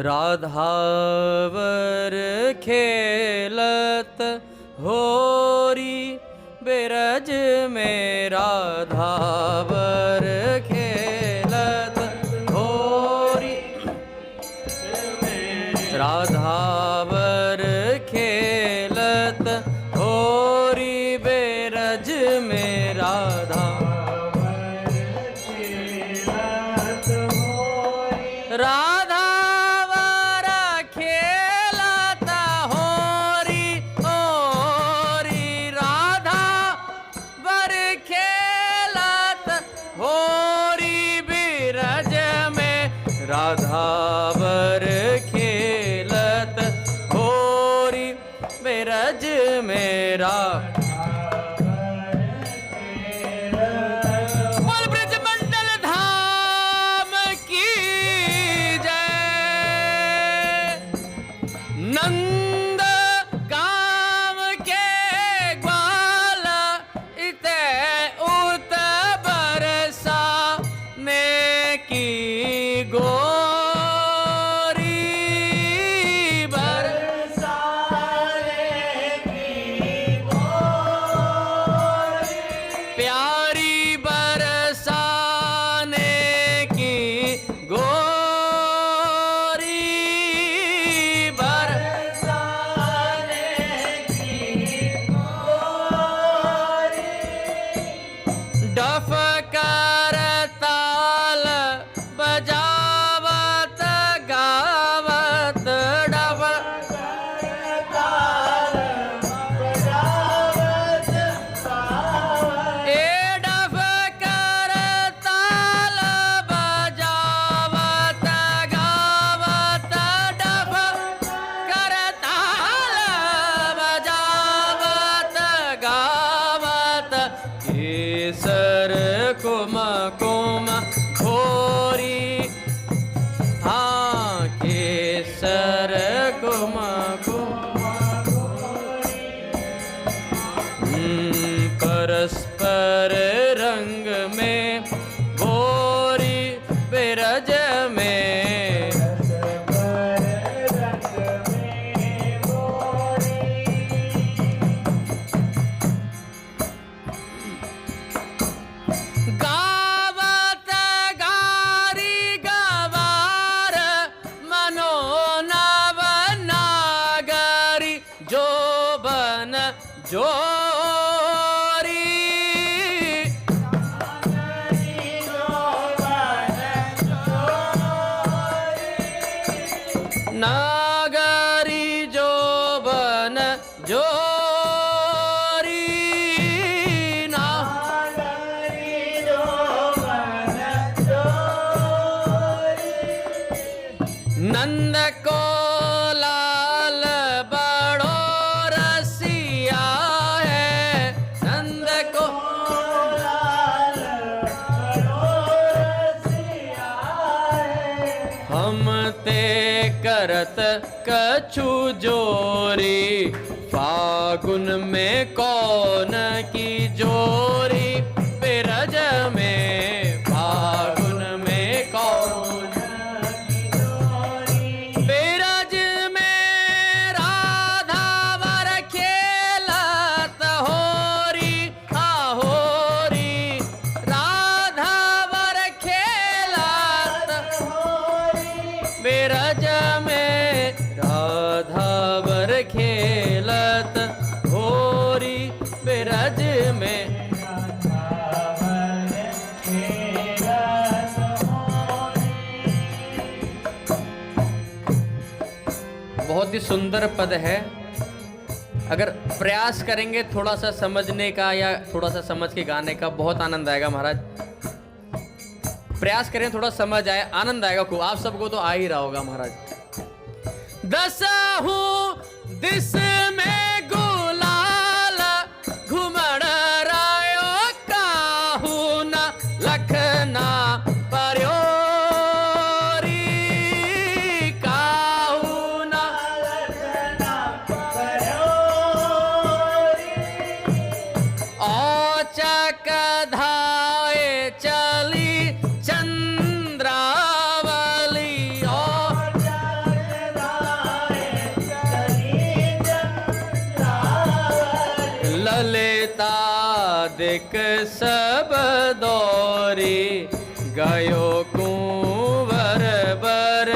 राधावर खेलत होरी बिरज में, राधावर खेलत होरी, राधावर खेलत होरी बिरज में, राधा राधावर खेलत होरी, होरी राधावर खेलत होरी बिरज में, राधावर खेलत होरी बिरज में, नंद गाम के ग्वाल इते उत बरसाने की गोरी, बरसाने की गोरी, प्यारी बरसाने की गोरी, डफ कर ताल बजावत गावत, डफ कर ताल बजावत गावत, ए डफ कर ताल बजावत गावत, डफ कर ताल बजावत गावत, केसर कुम कुम घोरी, हाँ केसर कुम कुम परस्पर रंग में घोरी बिरज में, गावत गारी गवार मनोनव नागरी जोबन जोरी, नागरी जोबन जोरी, नंद को लाल बड़ो रसिया है, नंद को लाल बड़ो रसिया है, हम ते करत कछु जोरी, फागुन में कौन की जोरी बिरज में, फागुन में कौन बिरज में, राधावर खेलत होरी, हाँ होरी राधावर खेलत होरी बिरज में, राधावर खेलत होरी बिरज में, बहुत ही सुंदर पद है। अगर प्रयास करेंगे थोड़ा सा समझने का या थोड़ा सा समझ के गाने का, बहुत आनंद आएगा महाराज। प्रयास करें थोड़ा समझ आए, आनंद आएगा खूब। आप सबको तो आ ही रहा होगा महाराज। दसहु दिस में गुलाल घुमड़ रायो काहू न लखना पर्यो आदिक सब दौरी, गयो कुंवर बर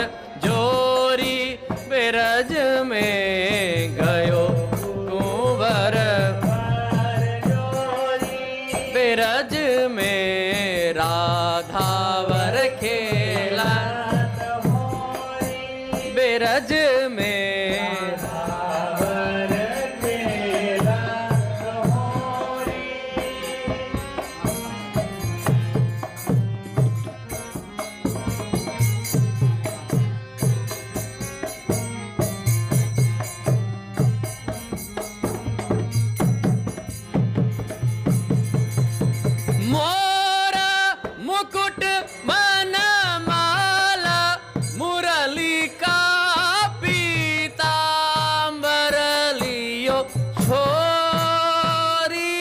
जोरी, बिरज में गयो कुंवर बिरज में, राधावर खेला बिरज में। मोरा मुकुट मन माला, मुरली का पीतांबर लियो छोरी,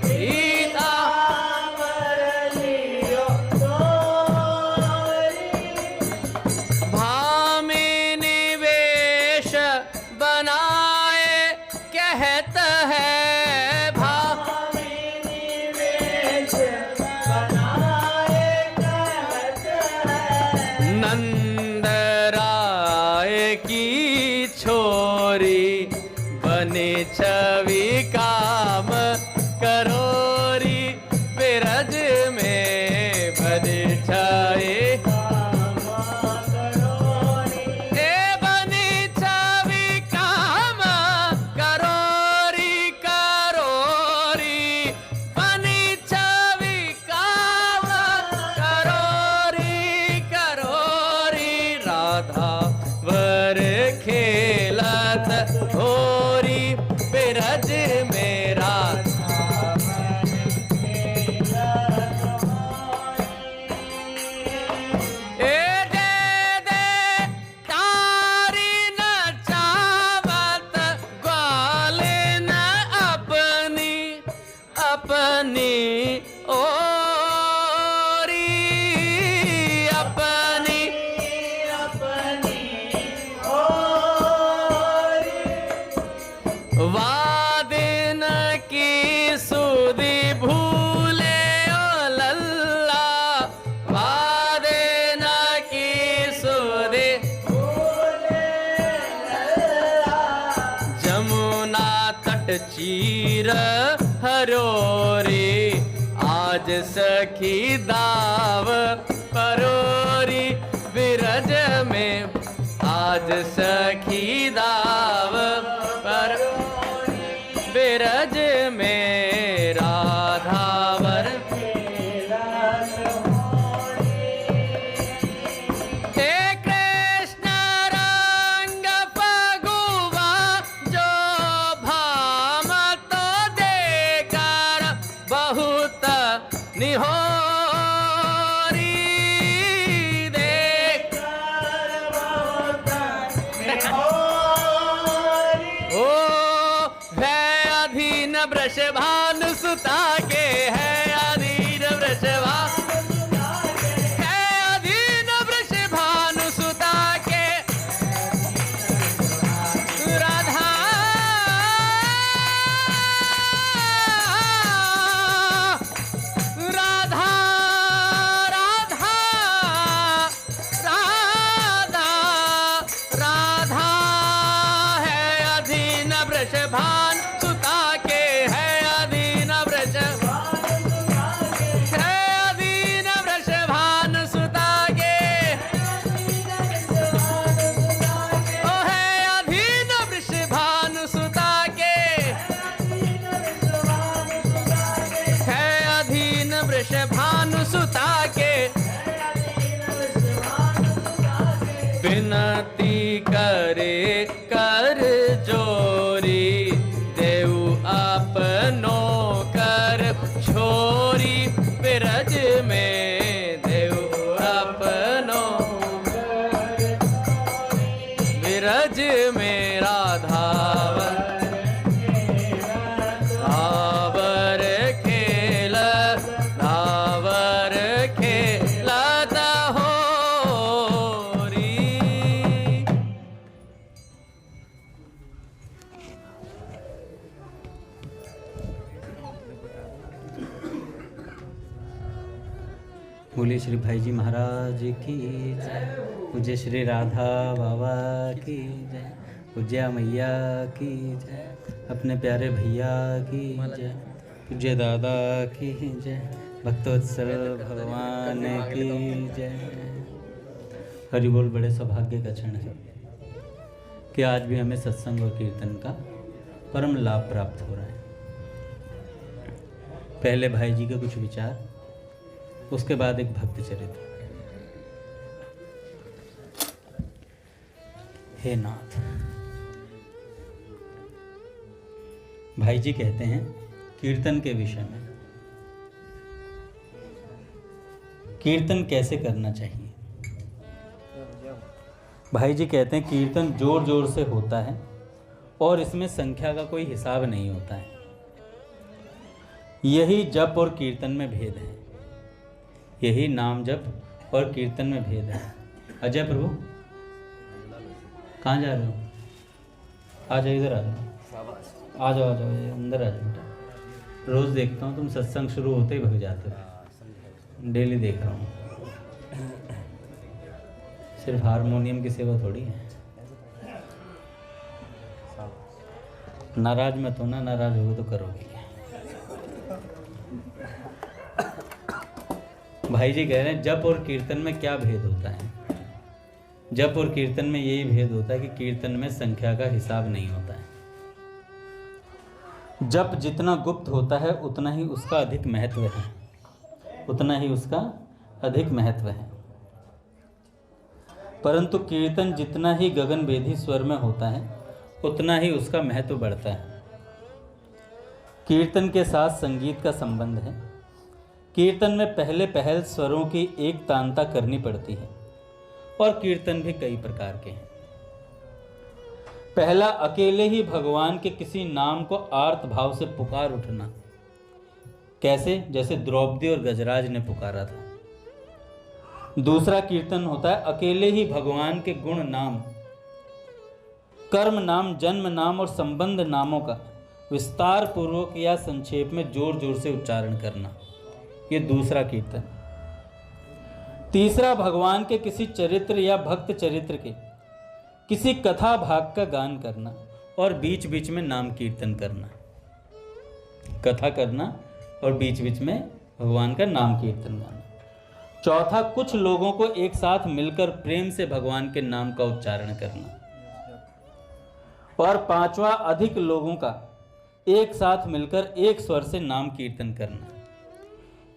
पीतांबर लियो छोरी, भामिनी वेश बनाए कहत है, नंद राय की छोरी, बने छवि काम करोरी, बिरज में बने छवि काम करोरी, ए बने छवि काम करोरी, करोरी बने छवि काम करोरी, करोरी, राधा वर खेलत होरी, बिरज मेरा ए दे दे तारी न चावत, ग्वाले न अपनी अपनी ओरी, अपनी अपनी ओरी, वादिन की सुधि भूले ओ लल्ला, वादिन की सुधि भूले लल्ला, जमुना तट चीर हरोरी, आज सखी दाव परोरी, बिरज में आज सखी दाव पर, बिरज में राधावर हे कृष्ण रंग फगुआ, जो भाम तो देकर बहुत निहोरी, देकर बहुत निहोरी, ओ है अधीन वृषभानु सुता के, है अधीन वृषभानु, है अधीन वृषभानु सुता के, राधा राधा राधा राधा राधा, है अधीन वृषभान सुता के, है अधीन वृषभान, है अधीन वृषभान सुता के, ओ है अधीन वृषभान सुता के, है अधीन वृषभान सुता के, विनती करे कर जोरी, बोले श्री भाई जी महाराज की जय, पूज्य श्री राधा बाबा की जय, पूज्य मैया की जय, अपने प्यारे भैया की जय, पूज्य दादा की जय, भक्तवत्सल भगवान की जय। हरि बोल। बड़े सौभाग्य का क्षण है कि आज भी हमें सत्संग और कीर्तन का परम लाभ प्राप्त हो रहा है। पहले भाई जी के कुछ विचार, उसके बाद एक भक्त चरित्र। हे नाथ, भाई जी कहते हैं कीर्तन के विषय में, कीर्तन कैसे करना चाहिए। भाई जी कहते हैं कीर्तन जोर जोर से होता है और इसमें संख्या का कोई हिसाब नहीं होता है। यही जप और कीर्तन में भेद है, यही नाम जप और कीर्तन में भेद है। अजय प्रभु कहाँ जा रहे हो? आ जाओ, इधर आ जाओ, आ जाओ, आ जाओ, अंदर आ जाओ बेटा। रोज़ देखता हूँ तुम सत्संग शुरू होते ही भग जाते हो, डेली देख रहा हूँ। सिर्फ हारमोनियम की सेवा थोड़ी है। नाराज मत होना, नाराज हो तो करोगे। भाई जी कह रहे हैं जप और कीर्तन में क्या भेद होता है। जप और कीर्तन में यही भेद होता है कि कीर्तन में संख्या का हिसाब नहीं होता है। जप जितना गुप्त होता है उतना ही उसका अधिक महत्व है, उतना ही उसका अधिक महत्व है। परंतु कीर्तन जितना ही गगनभेदी स्वर में होता है उतना ही उसका महत्व बढ़ता है। कीर्तन के साथ संगीत का संबंध है। कीर्तन में पहले पहल स्वरों की एक तानता करनी पड़ती है और कीर्तन भी कई प्रकार के हैं। पहला, अकेले ही भगवान के किसी नाम को आर्त भाव से पुकार उठना। कैसे? जैसे द्रौपदी और गजराज ने पुकारा था। दूसरा कीर्तन होता है अकेले ही भगवान के गुण नाम, कर्म नाम, जन्म नाम और संबंध नामों का विस्तार पूर्वक या संक्षेप में जोर जोर से उच्चारण करना। ये दूसरा कीर्तन। तीसरा, भगवान के किसी चरित्र या भक्त चरित्र के किसी कथा भाग का गान करना और बीच बीच में नाम कीर्तन करना। कथा करना और बीच बीच में भगवान का नाम कीर्तन गाना। चौथा, कुछ लोगों को एक साथ मिलकर प्रेम से भगवान के नाम का उच्चारण करना। और पांचवा, अधिक लोगों का एक साथ मिलकर एक स्वर से नाम कीर्तन करना।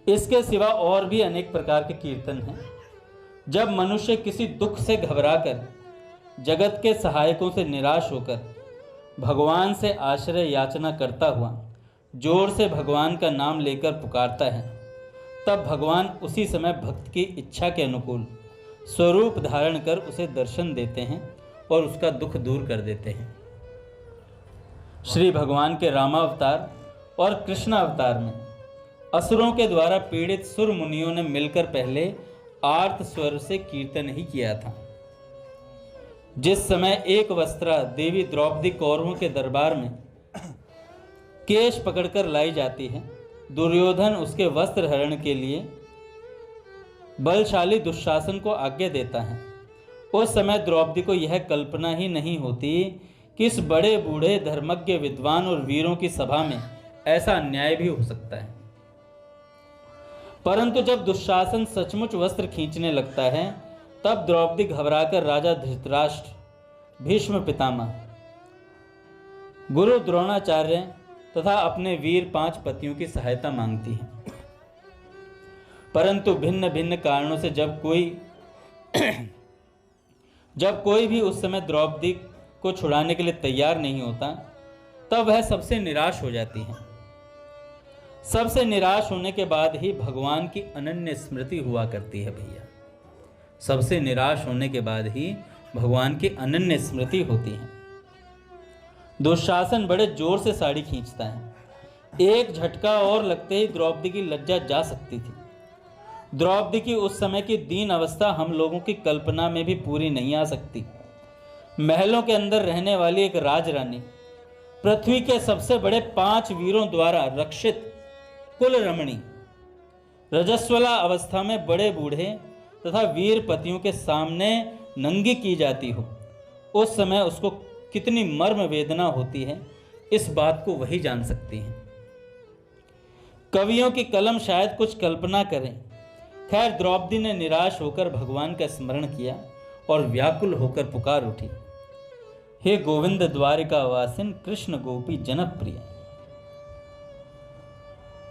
इसके सिवा और भी अनेक प्रकार के कीर्तन हैं। जब मनुष्य किसी दुख से घबराकर, जगत के सहायकों से निराश होकर भगवान से आश्रय याचना करता हुआ जोर से भगवान का नाम लेकर पुकारता है, तब भगवान उसी समय भक्त की इच्छा के अनुकूल स्वरूप धारण कर उसे दर्शन देते हैं और उसका दुख दूर कर देते हैं। श्री भगवान के रामावतार और कृष्ण अवतार में असुरों के द्वारा पीड़ित सुर मुनियों ने मिलकर पहले आर्त स्वर से कीर्तन ही किया था। जिस समय एक वस्त्रा देवी द्रौपदी कौरवों के दरबार में केश पकड़कर लाई जाती है, दुर्योधन उसके वस्त्र हरण के लिए बलशाली दुशासन को आज्ञा देता है। उस समय द्रौपदी को यह कल्पना ही नहीं होती कि इस बड़े बूढ़े धर्मज्ञ विद्वान और वीरों की सभा में ऐसा अन्याय भी हो सकता है। परंतु जब दुशासन सचमुच वस्त्र खींचने लगता है, तब द्रौपदी घबराकर राजा धृतराष्ट्र, भीष्म पितामह, गुरु द्रोणाचार्य तथा अपने वीर 5 पतियों की सहायता मांगती है। परंतु भिन्न भिन्न कारणों से जब कोई भी उस समय द्रौपदी को छुड़ाने के लिए तैयार नहीं होता, तब वह सबसे निराश हो जाती है। सबसे निराश होने के बाद ही भगवान की अनन्य स्मृति हुआ करती है भैया। सबसे निराश होने के बाद ही भगवान की अनन्य स्मृति होती है। दुशासन बड़े जोर से साड़ी खींचता है। एक झटका और लगते ही द्रौपदी की लज्जा जा सकती थी। द्रौपदी की उस समय की दीन अवस्था हम लोगों की कल्पना में भी पूरी नहीं आ सकती। महलों के अंदर रहने वाली एक राजरानी, पृथ्वी के सबसे बड़े 5 वीरों द्वारा रक्षित कुल रमणी, रजस्वला अवस्था में बड़े बूढ़े तथा वीर पतियों के सामने नंगी की जाती हो, उस समय उसको कितनी मर्म वेदना होती है, इस बात को वही जान सकती हैं। कवियों की कलम शायद कुछ कल्पना करें। खैर, द्रौपदी ने निराश होकर भगवान का स्मरण किया और व्याकुल होकर पुकार उठी, हे गोविंद द्वारिकावासिन कृष्ण गोपी जनप्रिय।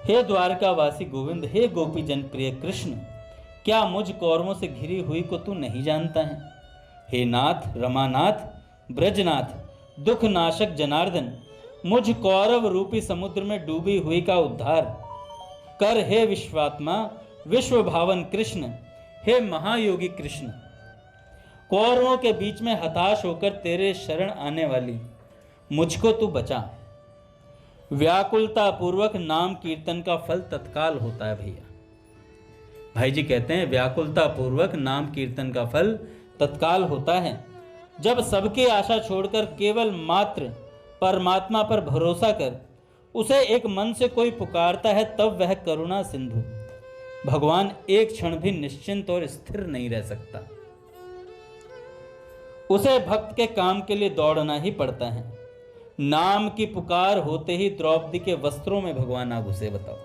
हे द्वारकावासी गोविंद, हे गोपी जनप्रिय कृष्ण, क्या मुझ कौरवों से घिरी हुई को तू नहीं जानता है? हे नाथ, रमानाथ, ब्रजनाथ, दुख नाशक जनार्दन, मुझ कौरव रूपी समुद्र में डूबी हुई का उद्धार कर। हे विश्वात्मा, विश्व भावन कृष्ण, हे महायोगी कृष्ण, कौरवों के बीच में हताश होकर तेरे शरण आने वाली मुझको तू बचा। व्याकुलता पूर्वक नाम कीर्तन का फल तत्काल होता है भैया। भाई जी कहते हैं व्याकुलता पूर्वक नाम कीर्तन का फल तत्काल होता है। जब सबकी आशा छोड़कर केवल मात्र परमात्मा पर भरोसा कर उसे एक मन से कोई पुकारता है, तब वह करुणा सिंधु भगवान एक क्षण भी निश्चिंत और स्थिर नहीं रह सकता। उसे भक्त के काम के लिए दौड़ना ही पड़ता है। नाम की पुकार होते ही द्रौपदी के वस्त्रों में भगवान आ घुसे। बताओ,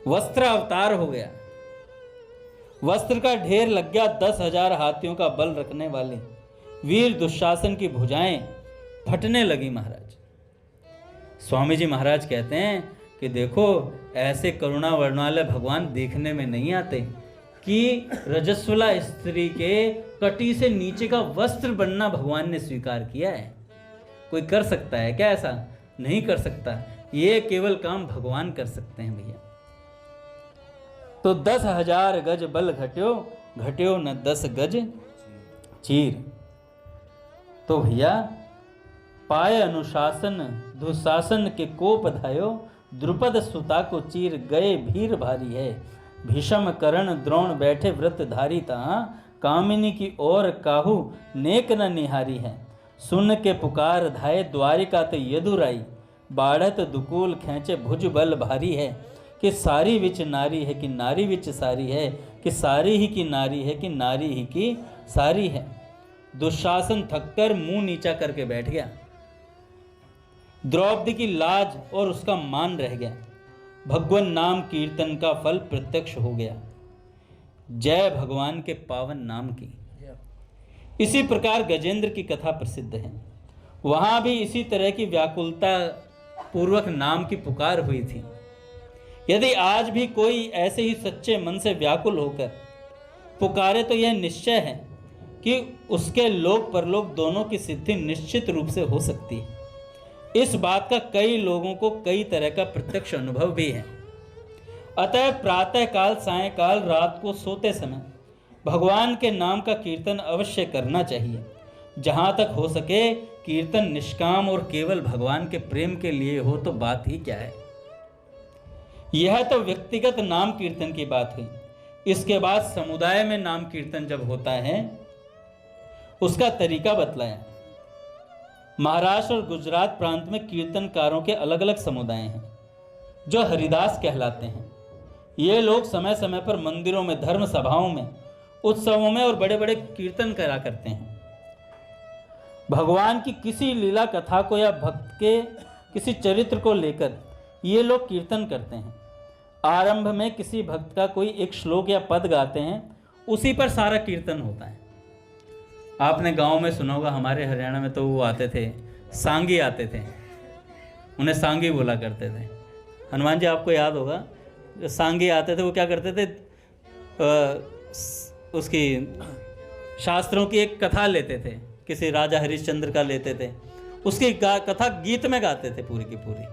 वस्त्र अवतार हो गया। वस्त्र का ढेर लग गया। 10,000 हाथियों का बल रखने वाले वीर दुशासन की भुजाएं फटने लगी। महाराज स्वामी जी महाराज कहते हैं कि देखो, ऐसे करुणा वर्ण वाले भगवान देखने में नहीं आते कि रजस्वला स्त्री के कटी से नीचे का वस्त्र बनना भगवान ने स्वीकार किया है। कोई कर सकता है क्या? ऐसा नहीं कर सकता। ये केवल काम भगवान कर सकते हैं भैया। तो 10,000 गज बल घट्यो, घट्यो न 10 गज चीर। तो भैया पाए अनुशासन दुशासन के कोप धायो, द्रुपद सुता को चीर गए भीर भारी है। भीषम करण द्रोण बैठे व्रत धारी तहाँ, कामिनी की ओर काहू नेक न निहारी है। सुन के पुकार धाये द्वारिका ते यदुराई, बाढ़त दुकूल खेचे भुज बल भारी है। कि सारी विच नारी है कि नारी विच सारी है, कि सारी ही की नारी है कि नारी ही की सारी है। दुशासन थककर मुंह नीचा करके बैठ गया। द्रौपदी की लाज और उसका मान रह गया। भगवान नाम कीर्तन का फल प्रत्यक्ष हो गया। जय भगवान के पावन नाम की। इसी प्रकार गजेंद्र की कथा प्रसिद्ध है। वहां भी इसी तरह की व्याकुलता पूर्वक नाम की पुकार हुई थी। यदि आज भी कोई ऐसे ही सच्चे मन से व्याकुल होकर पुकारे तो यह निश्चय है कि उसके लोक परलोक दोनों की सिद्धि निश्चित रूप से हो सकती है। इस बात का कई लोगों को कई तरह का प्रत्यक्ष अनुभव भी है। अतः प्रातः काल, सायंकाल, रात को सोते समय भगवान के नाम का कीर्तन अवश्य करना चाहिए। जहाँ तक हो सके कीर्तन निष्काम और केवल भगवान के प्रेम के लिए हो तो बात ही क्या है। यह तो व्यक्तिगत नाम कीर्तन की बात हुई। इसके बाद समुदाय में नाम कीर्तन जब होता है उसका तरीका बतलाया। महाराष्ट्र और गुजरात प्रांत में कीर्तनकारों के अलग अलग समुदाय हैं जो हरिदास कहलाते हैं। ये लोग समय समय पर मंदिरों में, धर्म सभाओं में, उत्सवों में और बड़े बड़े कीर्तन करा करते हैं। भगवान की किसी लीला कथा को या भक्त के किसी चरित्र को लेकर ये लोग कीर्तन करते हैं। आरंभ में किसी भक्त का कोई एक श्लोक या पद गाते हैं, उसी पर सारा कीर्तन होता है। आपने गांव में सुना होगा, हमारे हरियाणा में तो वो आते थे, सांगी आते थे, उन्हें सांगी बोला करते थे। हनुमान जी आपको याद होगा, जो सांगी आते थे वो क्या करते थे, उसकी शास्त्रों की एक कथा लेते थे, किसी राजा हरिश्चंद्र का लेते थे, उसकी कथा गीत में गाते थे, पूरी की पूरी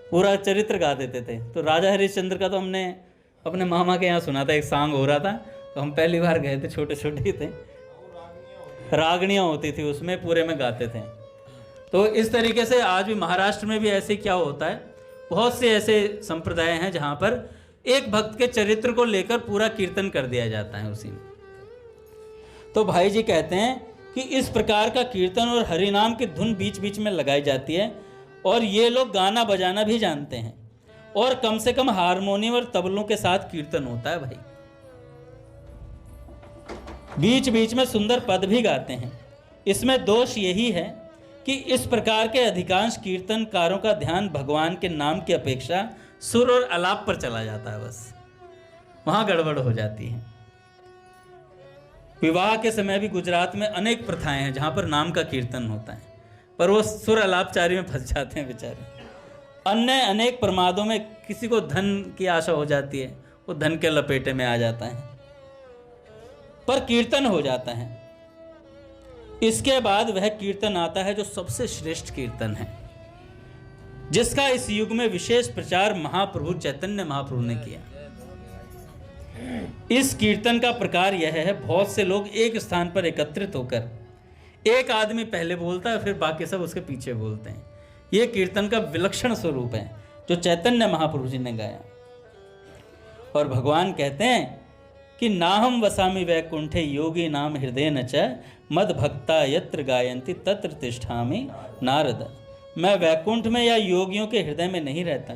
पूरा चरित्र गा देते थे। तो राजा हरिश्चंद्र का तो हमने अपने मामा के यहाँ सुना था, एक सांग हो रहा था, तो हम पहली बार गए थे, छोटे छोटे ही थे, रागणियाँ होती थी उसमें, पूरे में गाते थे। तो इस तरीके से आज भी महाराष्ट्र में भी ऐसे क्या होता है, बहुत से ऐसे संप्रदाय हैं जहाँ पर एक भक्त के चरित्र को लेकर पूरा कीर्तन कर दिया जाता है उसी में। तो भाई जी कहते हैं कि इस प्रकार का कीर्तन और हरिनाम की धुन बीच बीच में लगाई जाती है और ये लोग गाना बजाना भी जानते हैं। और कम से कम हारमोनियम और तबलों के साथ कीर्तन होता है भाई। बीच बीच में सुंदर पद भी गाते हैं। इसमें दोष यही है कि इस प्रकार के अधिकांश कीर्तनकारों का ध्यान भगवान के नाम की अपेक्षा सुर और आलाप पर चला जाता है, बस वहां गड़बड़ हो जाती है। विवाह के समय भी गुजरात में अनेक प्रथाएं हैं जहां पर नाम का कीर्तन होता है, पर वो सुर आलापचारी में फंस जाते हैं बेचारे। अन्य अनेक प्रमादों में किसी को धन की आशा हो जाती है, वो धन के लपेटे में आ जाता है, पर कीर्तन हो जाता है। इसके बाद वह कीर्तन आता है जो सबसे श्रेष्ठ कीर्तन है, जिसका इस युग में विशेष प्रचार महाप्रभु चैतन्य महाप्रभु ने किया। इस कीर्तन का प्रकार यह है, बहुत से लोग एक स्थान पर एकत्रित होकर, एक आदमी पहले बोलता है फिर बाकी सब उसके पीछे बोलते हैं। यह कीर्तन का विलक्षण स्वरूप है जो चैतन्य महाप्रभु जी ने गाया। और भगवान कहते हैं कि नाहम वसामि वैकुंठे योगी नाम हृदय न च मद भक्ता यत्र गायन्ति तत्र तिष्ठामि नारद। मैं वैकुंठ में या योगियों के हृदय में नहीं रहता,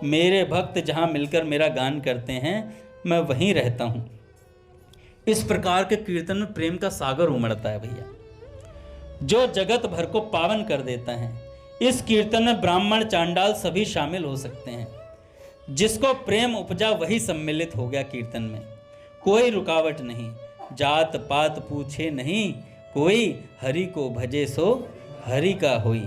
मेरे भक्त जहाँ मिलकर मेरा गान करते हैं मैं वहीं रहता हूँ। इस प्रकार के कीर्तन में प्रेम का सागर उमड़ता है भैया, जो जगत भर को पावन कर देता है। इस कीर्तन में ब्राह्मण चांडाल सभी शामिल हो सकते हैं। जिसको प्रेम उपजा वही सम्मिलित हो गया कीर्तन में, कोई रुकावट नहीं, जात पात पूछे नहीं कोई, हरि को भजे सो हरि का होई।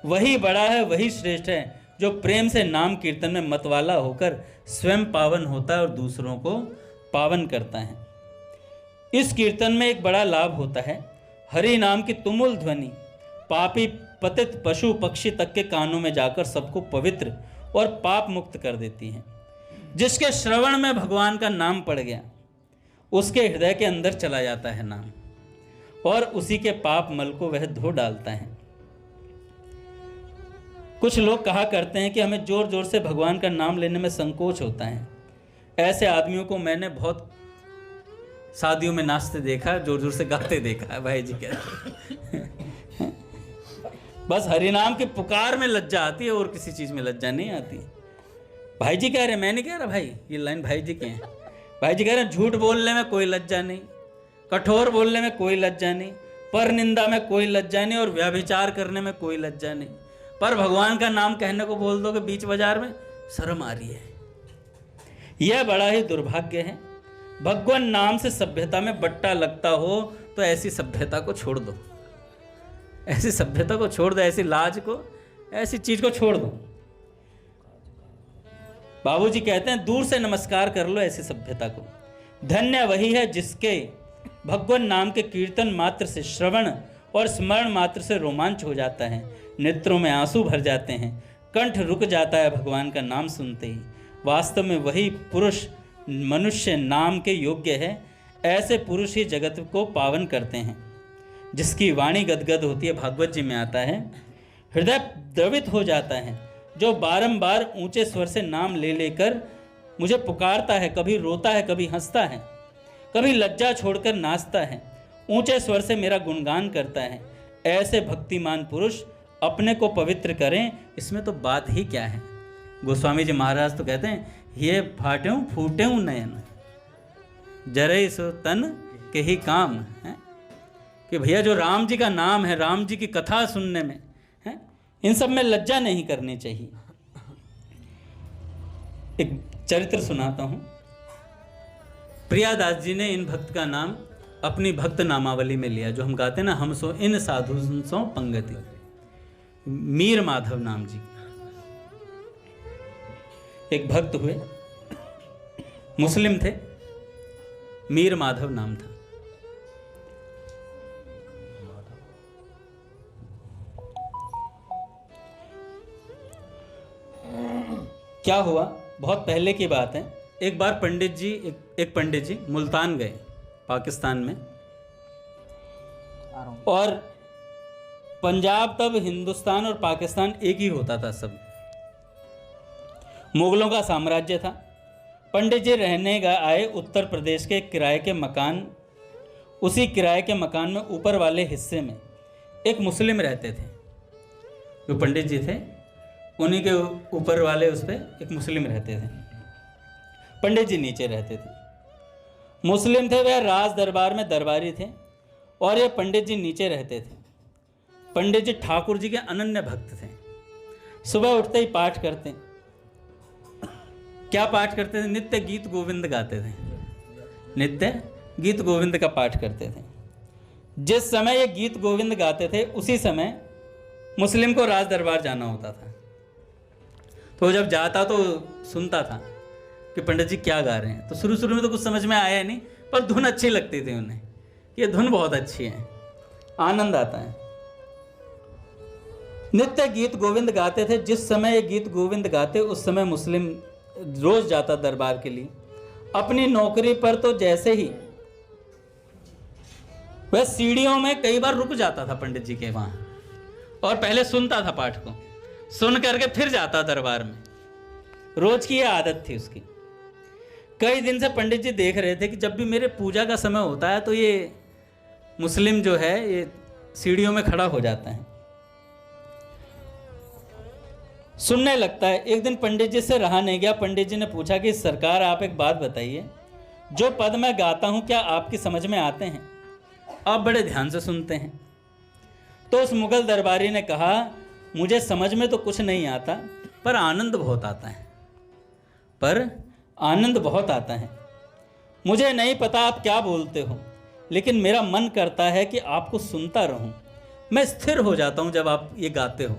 वही बड़ा है, वही श्रेष्ठ है जो प्रेम से नाम कीर्तन में मतवाला होकर स्वयं पावन होता है और दूसरों को पावन करता है। इस कीर्तन में एक बड़ा लाभ होता है। हरि नाम की तुमुल ध्वनि पापी पतित पशु पक्षी तक के कानों में जाकर सबको पवित्र और पाप मुक्त कर देती है। जिसके श्रवण में भगवान का नाम पड़ गया उसके हृदय के अंदर चला जाता है नाम, और उसी के पाप मल को वह धो डालता है। कुछ लोग कहा करते हैं कि हमें जोर जोर से भगवान का नाम लेने में संकोच होता है। ऐसे आदमियों को मैंने बहुत शादियों में नाचते देखा, जोर जोर से गाते देखा है। भाई जी कह बस हरिनाम के पुकार में लज्जा आती है और किसी चीज में लज्जा नहीं आती। भाई जी कह रहे, मैं नहीं कह रहा भाई, ये लाइन भाई जी के हैं। भाई जी कह रहे हैं झूठ बोलने में कोई लज्जा नहीं, कठोर बोलने में कोई लज्जा नहीं, पर निंदा में कोई लज्जा नहीं, और व्यभिचार करने में कोई लज्जा नहीं, पर भगवान का नाम कहने को बोल दो कि बीच बाजार में, शर्म आ रही है। यह बड़ा ही दुर्भाग्य है। भगवान नाम से सभ्यता में बट्टा लगता हो तो ऐसी सभ्यता को छोड़ दो, ऐसी सभ्यता को छोड़ दो, ऐसी लाज को, ऐसी चीज को छोड़ दो। बाबूजी कहते हैं दूर से नमस्कार कर लो ऐसी सभ्यता को। धन्य वही है जिसके भगवान नाम के कीर्तन मात्र से, श्रवण और स्मरण मात्र से रोमांच हो जाता है, नेत्रों में आंसू भर जाते हैं, कंठ रुक जाता है भगवान का नाम सुनते ही। वास्तव में वही पुरुष मनुष्य नाम के योग्य है। ऐसे पुरुष ही जगत को पावन करते हैं। जिसकी वाणी गदगद होती है, भागवत जी में आता है, हृदय द्रवित हो जाता है, जो बारंबार ऊंचे स्वर से नाम ले लेकर मुझे पुकारता है, कभी रोता है, कभी हंसता है, कभी लज्जा छोड़कर नाचता है, ऊंचे स्वर से मेरा गुणगान करता है। ऐसे भक्तिमान पुरुष अपने को पवित्र करें, इसमें तो बात ही क्या है। गोस्वामी जी महाराज तो कहते हैं, ये फाट्यूं फूट्यूं नयन जरे सो तन के ही काम है, कि भैया जो राम जी का नाम है, राम जी की कथा सुनने में है, इन सब में लज्जा नहीं करनी चाहिए। एक चरित्र सुनाता हूं। प्रियादास जी ने इन भक्त का नाम अपनी भक्त नामावली में लिया, जो हम गाते हैं ना, हम सो इन साधु सो पंगति। मीर माधव नाम जी एक भक्त हुए, मुस्लिम थे, मीर माधव नाम था। क्या हुआ, बहुत पहले की बात है। एक बार पंडित जी, एक पंडित जी मुल्तान गए पाकिस्तान में, और पंजाब तब हिंदुस्तान और पाकिस्तान एक ही होता था, सब मुगलों का साम्राज्य था। पंडित जी रहने आए उत्तर प्रदेश के किराए के मकान। उसी किराए के मकान में ऊपर वाले हिस्से में एक मुस्लिम रहते थे। जो पंडित जी थे उन्हीं के ऊपर वाले उस पर एक मुस्लिम रहते थे, पंडित जी नीचे रहते थे। मुस्लिम थे, वह राज दरबार में दरबारी थे और ये पंडित जी नीचे रहते थे। पंडित जी ठाकुर जी के अनन्य भक्त थे। सुबह उठते ही पाठ करते। क्या पाठ करते थे? नित्य गीत गोविंद गाते थे, नित्य गीत गोविंद का पाठ करते थे। जिस समय ये गीत गोविंद गाते थे उसी समय मुस्लिम को राज दरबार जाना होता था। तो जब जाता तो सुनता था कि पंडित जी क्या गा रहे हैं। तो शुरू में तो कुछ समझ में आया नहीं, पर धुन अच्छी लगती थी उन्हें, ये धुन बहुत अच्छी है, आनंद आता है। नित्य गीत गोविंद गाते थे। जिस समय ये गीत गोविंद गाते उस समय मुस्लिम रोज जाता दरबार के लिए। अपनी नौकरी पर तो जैसे ही वह सीढ़ियों में कई बार रुक जाता था पंडित जी के वहां, और पहले सुनता था पाठ को, सुन करके फिर जाता दरबार में। रोज की यह आदत थी उसकी। कई दिन से पंडित जी देख रहे थे कि जब भी मेरे पूजा का समय होता है तो ये मुस्लिम जो है ये सीढ़ियों में खड़ा हो जाता है, सुनने लगता है। एक दिन पंडित जी से रहा नहीं गया। पंडित जी ने पूछा कि सरकार आप एक बात बताइए, जो पद मैं गाता हूं क्या आपकी समझ में आते हैं? आप बड़े ध्यान से सुनते हैं। तो उस मुगल दरबारी ने कहा, मुझे समझ में तो कुछ नहीं आता, पर आनंद बहुत आता है, पर आनंद बहुत आता है। मुझे नहीं पता आप क्या बोलते हो, लेकिन मेरा मन करता है कि आपको सुनता रहूं। मैं स्थिर हो जाता हूं जब आप ये गाते हो।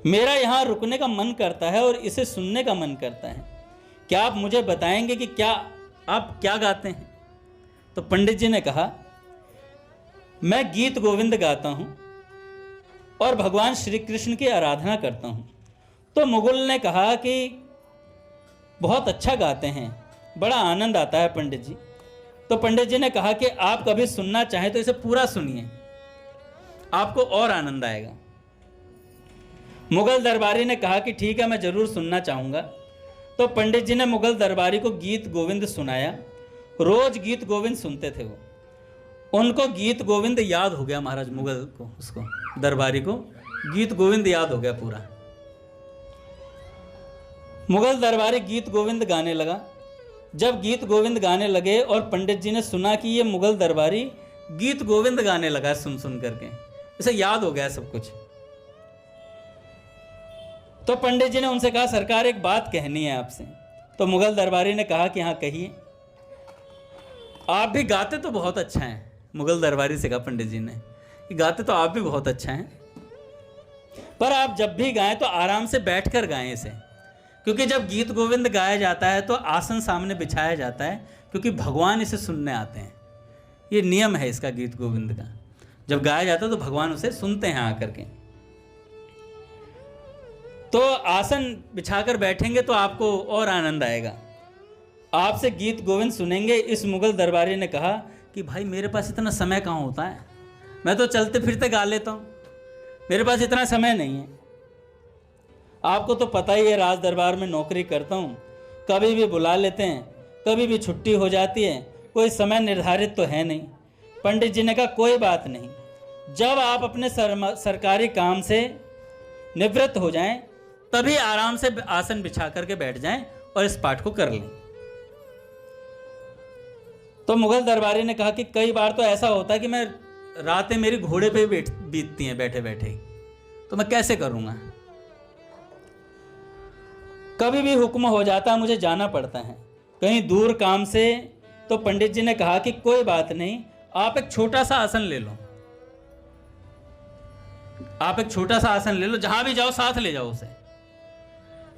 मेरा यहाँ रुकने का मन करता है और इसे सुनने का मन करता है। क्या आप मुझे बताएंगे कि क्या आप क्या गाते हैं? तो पंडित जी ने कहा, मैं गीत गोविंद गाता हूँ और भगवान श्री कृष्ण की आराधना करता हूँ। तो मुगल ने कहा कि बहुत अच्छा गाते हैं, बड़ा आनंद आता है पंडित जी। तो पंडित जी ने कहा कि आप कभी सुनना चाहें तो इसे पूरा सुनिए, आपको और आनंद आएगा। मुगल दरबारी ने कहा कि ठीक है, मैं जरूर सुनना चाहूँगा। तो पंडित जी ने मुगल दरबारी को गीत गोविंद सुनाया। रोज गीत गोविंद सुनते थे वो। उनको गीत गोविंद याद हो गया, महाराज मुगल को, उसको दरबारी को गीत गोविंद याद हो गया पूरा। मुगल दरबारी गीत गोविंद गाने लगा। जब गीत गोविंद गाने लगे और पंडित जी ने सुना कि ये मुगल दरबारी गीत गोविंद गाने लगा, सुन सुन करके इसे याद हो गया सब कुछ। तो पंडित जी ने उनसे कहा, सरकार एक बात कहनी है आपसे। तो मुगल दरबारी ने कहा कि हाँ कहिए। आप भी गाते तो बहुत अच्छा हैं। मुगल दरबारी से कहा पंडित जी ने कि गाते तो आप भी बहुत अच्छा हैं, पर आप जब भी गाएं तो आराम से बैठकर गाएं इसे, क्योंकि जब गीत गोविंद गाया जाता है तो आसन सामने बिछाया जाता है, क्योंकि भगवान इसे सुनने आते हैं। ये नियम है इसका, गीत गोविंद का। जब गाया जाता है तो भगवान उसे सुनते हैं आकर के। तो आसन बिछाकर बैठेंगे तो आपको और आनंद आएगा, आपसे गीत गोविंद सुनेंगे। इस मुगल दरबारी ने कहा कि भाई मेरे पास इतना समय कहाँ होता है, मैं तो चलते फिरते गा लेता हूँ, मेरे पास इतना समय नहीं है। आपको तो पता ही है, राज दरबार में नौकरी करता हूँ, कभी भी बुला लेते हैं, कभी भी छुट्टी हो जाती है, कोई समय निर्धारित तो है नहीं। पंडित जी ने कहा कोई बात नहीं, जब आप अपने सरकारी काम से निवृत्त हो जाएं तभी आराम से आसन बिछा करके बैठ जाएं और इस पाठ को कर लें। तो मुगल दरबारी ने कहा कि कई बार तो ऐसा होता है कि मैं रातें मेरी घोड़े पे बीतती हैं बैठे बैठे, तो मैं कैसे करूँगा? कभी भी हुक्म हो जाता है, मुझे जाना पड़ता है कहीं दूर काम से। तो पंडित जी ने कहा कि कोई बात नहीं, आप एक छोटा सा आसन ले लो, आप एक छोटा सा आसन ले लो, जहां भी जाओ साथ ले जाओ उसे।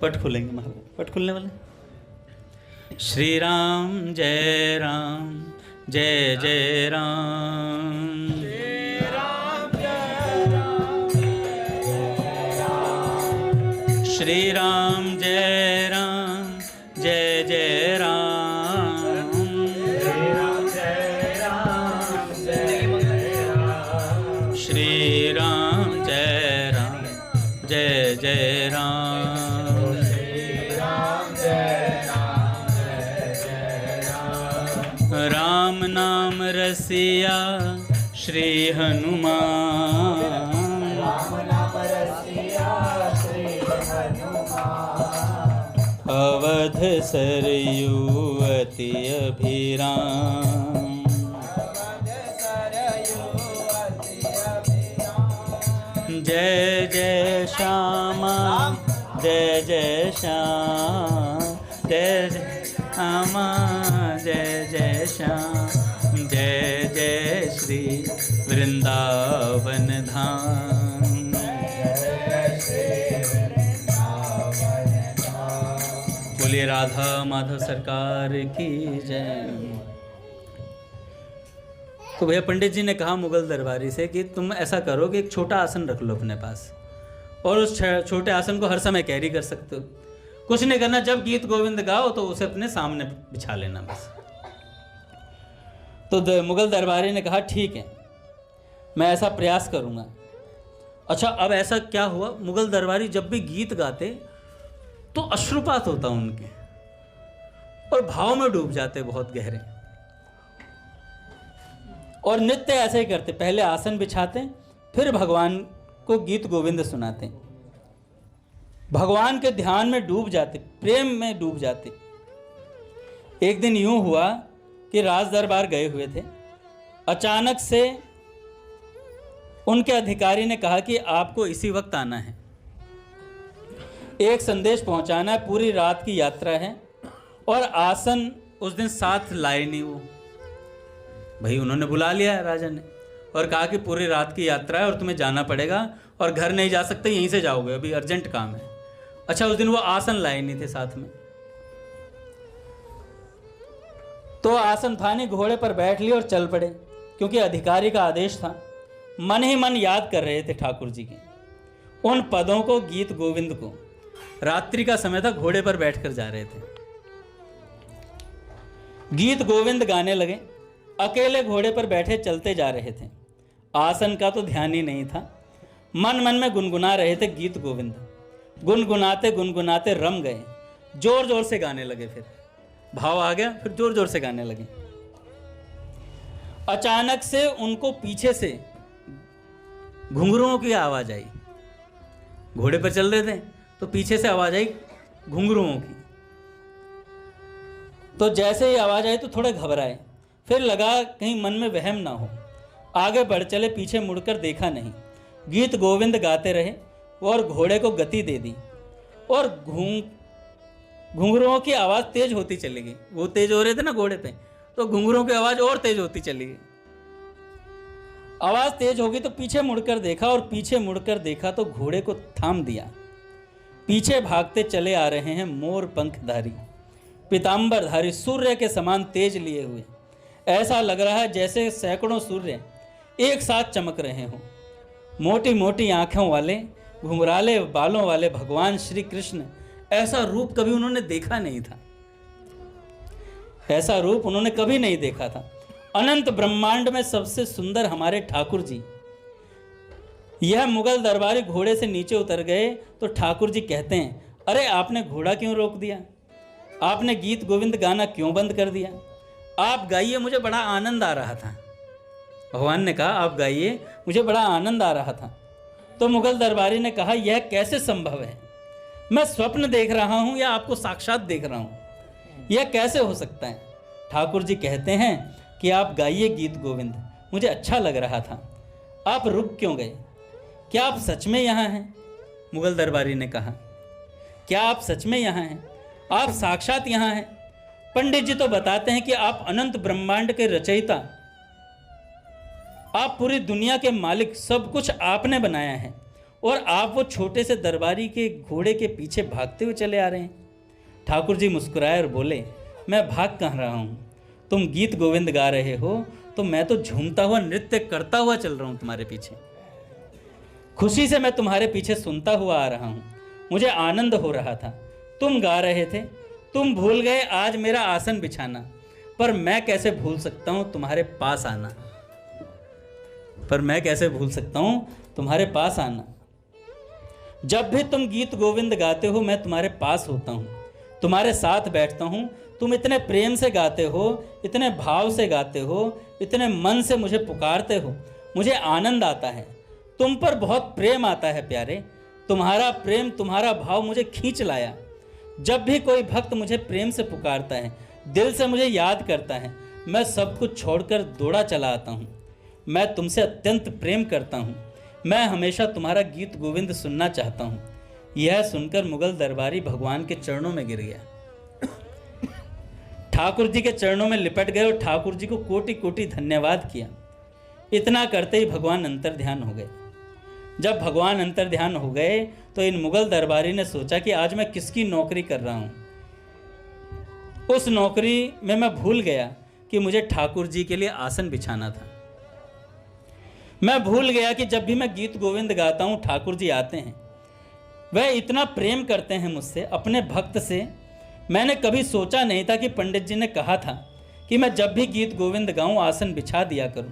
पट खुलेंगे महाराज, पट खुलने वाले। श्री राम जय राम, जय जय राम, श्री राम जय राम, श्री राम जय राम, जय जय राम, श्री राम जय राम, जय राम, श्री राम जय राम, जय जय राम, राम नाम रसिया श्री हनुमान, राम नाम रसिया अवध सरयू अति अभिराम। जय जय श्यामा जय जय श्याम, जय जय श्यामा जय जय श्याम, जय जय श्री वृंदावन धाम। बोलिए राधा माधव सरकार की जय। तो भैया पंडित जी ने कहा मुगल दरबारी से कि तुम ऐसा करो कि एक छोटा आसन रख लो अपने पास, और उस छोटे आसन को हर समय कैरी कर सकते हो। कुछ नहीं करना, जब गीत गोविंद गाओ तो उसे अपने सामने बिछा लेना बस। तो मुगल दरबारी ने कहा ठीक है, मैं ऐसा प्रयास करूँगा। अच्छा, अब ऐसा क्या हुआ, मुगल दरबारी जब भी गीत गाते तो अश्रुपात होता उनके, और भाव में डूब जाते बहुत गहरे। और नृत्य ऐसे ही करते, पहले आसन बिछाते, फिर भगवान को गीत गोविंद सुनाते, भगवान के ध्यान में डूब जाते, प्रेम में डूब जाते। एक दिन यूं हुआ कि राज दरबार गए हुए थे, अचानक से उनके अधिकारी ने कहा कि आपको इसी वक्त आना है, एक संदेश पहुंचाना है, पूरी रात की यात्रा है। और आसन उस दिन साथ लाए नहीं वो। भाई उन्होंने बुला लिया है राजा ने, और कहा कि पूरी रात की यात्रा है और तुम्हें जाना पड़ेगा, और घर नहीं जा सकते, यहीं से जाओगे, अभी अर्जेंट काम है। अच्छा, उस दिन वो आसन लाए नहीं थे साथ में, तो आसन था नहीं, घोड़े पर बैठ लिए और चल पड़े, क्योंकि अधिकारी का आदेश था। मन ही मन याद कर रहे थे ठाकुर जी के उन पदों को, गीत गोविंद को। रात्रि का समय था, घोड़े पर बैठकर जा रहे थे, गीत गोविंद गाने लगे। अकेले घोड़े पर बैठे चलते जा रहे थे, आसन का तो ध्यान ही नहीं था। मन मन में गुनगुना रहे थे गीत गोविंद, गुनगुनाते गुनगुनाते रम गए, जोर जोर से गाने लगे। फिर भाव आ गया, फिर जोर जोर से गाने लगे। अचानक से उनको पीछे से घुंघरुओं की आवाज आई। घोड़े पर चल रहे थे तो पीछे से आवाज आई घुंघरुओं की। तो जैसे ही आवाज आई तो थोड़े घबराए, फिर लगा कहीं मन में वहम ना हो। आगे बढ़ चले, पीछे मुड़कर देखा नहीं, गीत गोविंद गाते रहे और घोड़े को गति दे दी, और घुंघरुओं की आवाज़ तेज होती चली गई। वो तेज हो रहे थे ना घोड़े पे, तो घुंघरुओं की आवाज़ और तेज होती चली गई। आवाज़ तेज हो गई तो पीछे मुड़कर देखा, और पीछे मुड़कर देखा तो घोड़े को थाम दिया। पीछे भागते चले आ रहे हैं मोर पंखधारी, पीताम्बरधारी, सूर्य के समान तेज लिए हुए। ऐसा लग रहा है जैसे सैकड़ों सूर्य एक साथ चमक रहे हों। मोटी मोटी आंखों वाले, घुंघराले बालों वाले भगवान श्री कृष्ण, ऐसा रूप कभी उन्होंने देखा नहीं था, ऐसा रूप उन्होंने कभी नहीं देखा था। अनंत ब्रह्मांड में सबसे सुंदर हमारे ठाकुर जी। यह मुगल दरबारी घोड़े से नीचे उतर गए तो ठाकुर जी कहते हैं, अरे आपने घोड़ा क्यों रोक दिया, आपने गीत गोविंद गाना क्यों बंद कर दिया, आप गाइए, मुझे बड़ा आनंद आ रहा था। भगवान ने कहा आप गाइए, मुझे बड़ा आनंद आ रहा था। तो मुगल दरबारी ने कहा यह कैसे संभव है, मैं स्वप्न देख रहा हूँ या आपको साक्षात देख रहा हूँ, यह कैसे हो सकता है। ठाकुर जी कहते हैं कि आप गाइए गीत गोविंद, मुझे अच्छा लग रहा था, आप रुक क्यों गए, क्या आप सच में यहाँ हैं। मुगल दरबारी ने कहा क्या आप सच में यहाँ हैं, आप साक्षात यहाँ हैं। पंडित जी तो बताते हैं कि आप अनंत ब्रह्मांड के रचयिता, आप पूरी दुनिया के मालिक, सब कुछ आपने बनाया है, और आप वो छोटे से दरबारी के घोड़े के पीछे भागते हुए चले आ रहे हैं। ठाकुर जी मुस्कुराए और बोले, मैं भाग कहाँ रहा हूँ, तुम गीत गोविंद गा रहे हो तो मैं तो झूमता हुआ, नृत्य करता हुआ चल रहा हूँ तुम्हारे पीछे। खुशी से मैं तुम्हारे पीछे सुनता हुआ आ रहा हूँ, मुझे आनंद हो रहा था। तुम गा रहे थे, तुम भूल गए आज मेरा आसन बिछाना, पर मैं कैसे भूल सकता हूँ तुम्हारे पास आना, पर मैं कैसे भूल सकता हूँ तुम्हारे पास आना। जब भी तुम गीत गोविंद गाते हो मैं तुम्हारे पास होता हूँ, तुम्हारे साथ बैठता हूँ। तुम इतने प्रेम से गाते हो, इतने भाव से गाते हो, इतने मन से मुझे पुकारते हो, मुझे आनंद आता है, तुम पर बहुत प्रेम आता है प्यारे। तुम्हारा प्रेम, तुम्हारा भाव मुझे खींच लाया। जब भी कोई भक्त मुझे प्रेम से पुकारता है, दिल से मुझे याद करता है, मैं सब कुछ छोड़कर दौड़ा चला आता हूँ। मैं तुमसे अत्यंत प्रेम करता हूँ। मैं हमेशा तुम्हारा गीत गोविंद सुनना चाहता हूँ। यह सुनकर मुगल दरबारी भगवान के चरणों में गिर गया, ठाकुर जी के चरणों में लिपट गए और ठाकुर जी को कोटि कोटि धन्यवाद किया। इतना करते ही भगवान अंतर्ध्यान हो गए। जब भगवान अंतर्ध्यान हो गए तो इन मुगल दरबारी ने सोचा कि आज मैं किसकी नौकरी कर रहा हूँ। उस नौकरी में मैं भूल गया कि मुझे ठाकुर जी के लिए आसन बिछाना था। मैं भूल गया कि जब भी मैं गीत गोविंद गाता हूँ ठाकुर जी आते हैं। वह इतना प्रेम करते हैं मुझसे, अपने भक्त से। मैंने कभी सोचा नहीं था कि पंडित जी ने कहा था कि मैं जब भी गीत गोविंद गाऊं आसन बिछा दिया करूं,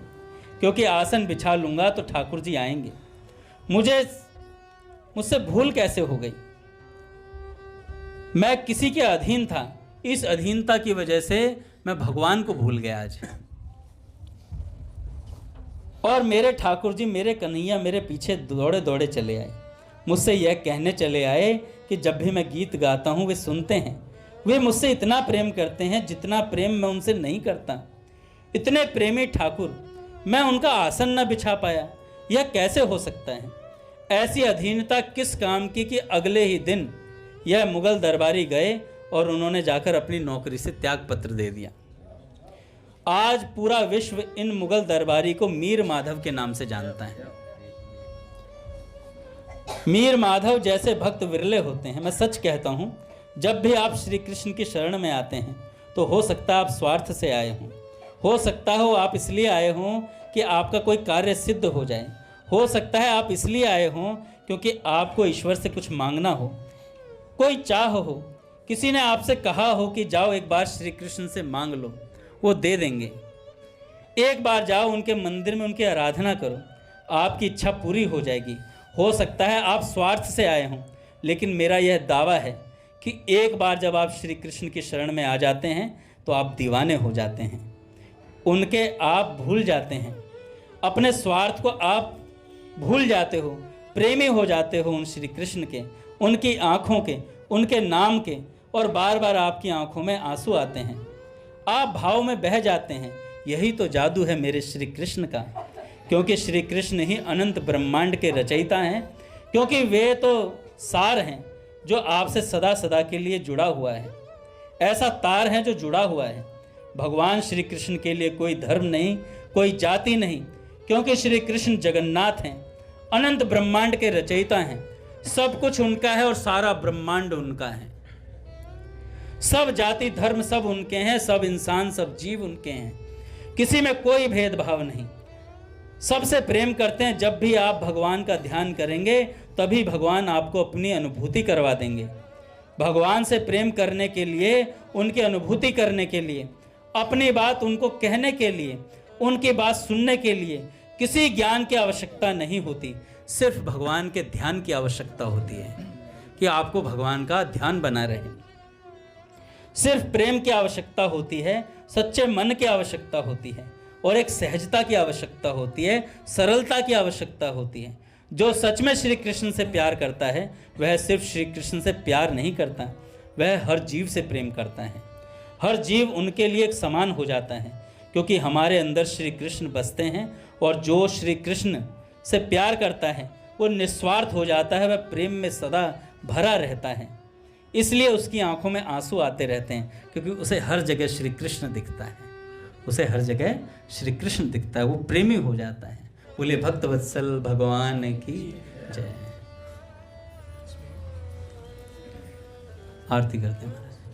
क्योंकि आसन बिछा लूंगा तो ठाकुर जी आएंगे। मुझसे भूल कैसे हो गई। मैं किसी के अधीन था। इस अधीनता की वजह से मैं भगवान को भूल गया आज। और मेरे ठाकुर जी, मेरे कन्हैया मेरे पीछे दौड़े दौड़े चले आए। मुझसे यह कहने चले आए कि जब भी मैं गीत गाता हूँ वे सुनते हैं। वे मुझसे इतना प्रेम करते हैं जितना प्रेम मैं उनसे नहीं करता। इतने प्रेमी ठाकुर, मैं उनका आसन न बिछा पाया, यह कैसे हो सकता है। ऐसी अधीनता किस काम की कि अगले ही दिन यह मुगल दरबारी गए और उन्होंने जाकर अपनी नौकरी से त्याग पत्र दे दिया। आज पूरा विश्व इन मुगल दरबारी को मीर माधव के नाम से जानता है। मीर माधव जैसे भक्त विरले होते हैं। मैं सच कहता हूँ, जब भी आप श्री कृष्ण की शरण में आते हैं तो हो सकता है आप स्वार्थ से आए हों, हो सकता हो आप इसलिए आए हों कि आपका कोई कार्य सिद्ध हो जाए, हो सकता है आप इसलिए आए हों क्योंकि आपको ईश्वर से कुछ मांगना हो, कोई चाह हो, किसी ने आपसे कहा हो कि जाओ एक बार श्री कृष्ण से मांग लो, वो दे देंगे। एक बार जाओ उनके मंदिर में उनकी आराधना करो, आपकी इच्छा पूरी हो जाएगी। हो सकता है आप स्वार्थ से आए हों, लेकिन मेरा यह दावा है कि एक बार जब आप श्री कृष्ण की शरण में आ जाते हैं तो आप दीवाने हो जाते हैं, उनके आप भूल जाते हैं, अपने स्वार्थ को आप भूल जाते हो, प्रेमी हो जाते हो उन श्री कृष्ण के, उनकी आँखों के, उनके नाम के, और बार बार आपकी आँखों में आंसू आते हैं, आप भाव में बह जाते हैं। यही तो जादू है मेरे श्री कृष्ण का, क्योंकि श्री कृष्ण ही अनंत ब्रह्मांड के रचयिता हैं, क्योंकि वे तो सार हैं जो आपसे सदा सदा के लिए जुड़ा हुआ है। ऐसा तार है जो जुड़ा हुआ है। भगवान श्री कृष्ण के लिए कोई धर्म नहीं, कोई जाति नहीं, क्योंकि श्री कृष्ण जगन्नाथ हैं, अनंत ब्रह्मांड के रचयिता हैं। सब कुछ उनका है और सारा ब्रह्मांड उनका है। सब जाति धर्म सब उनके हैं, सब इंसान सब जीव उनके हैं, किसी में कोई भेदभाव नहीं। सबसे प्रेम करते हैं। जब भी आप भगवान का ध्यान करेंगे तभी भगवान आपको अपनी अनुभूति करवा देंगे। भगवान से प्रेम करने के लिए, उनकी अनुभूति करने के लिए, अपनी बात उनको कहने के लिए, उनकी बात सुनने के लिए किसी ज्ञान की आवश्यकता नहीं होती, सिर्फ भगवान के ध्यान की आवश्यकता होती है कि आपको भगवान का ध्यान बना रहे। सिर्फ प्रेम की आवश्यकता होती है, सच्चे मन की आवश्यकता होती है, और एक सहजता की आवश्यकता होती है, सरलता की आवश्यकता होती है। जो सच में श्री कृष्ण से प्यार करता है वह सिर्फ श्री कृष्ण से प्यार नहीं करता, वह हर जीव से प्रेम करता है। हर जीव उनके लिए एक समान हो जाता है, क्योंकि हमारे अंदर श्री कृष्ण बसते हैं, और जो श्री कृष्ण से प्यार करता है वो निस्वार्थ हो जाता है, वह प्रेम में सदा भरा रहता है। इसलिए उसकी आंखों में आंसू आते रहते हैं, क्योंकि उसे हर जगह श्री कृष्ण दिखता है, उसे हर जगह श्री कृष्ण दिखता है, वो प्रेमी हो जाता है। बोले भक्त वत्सल भगवान की जय। आरती करते हैं महाराज।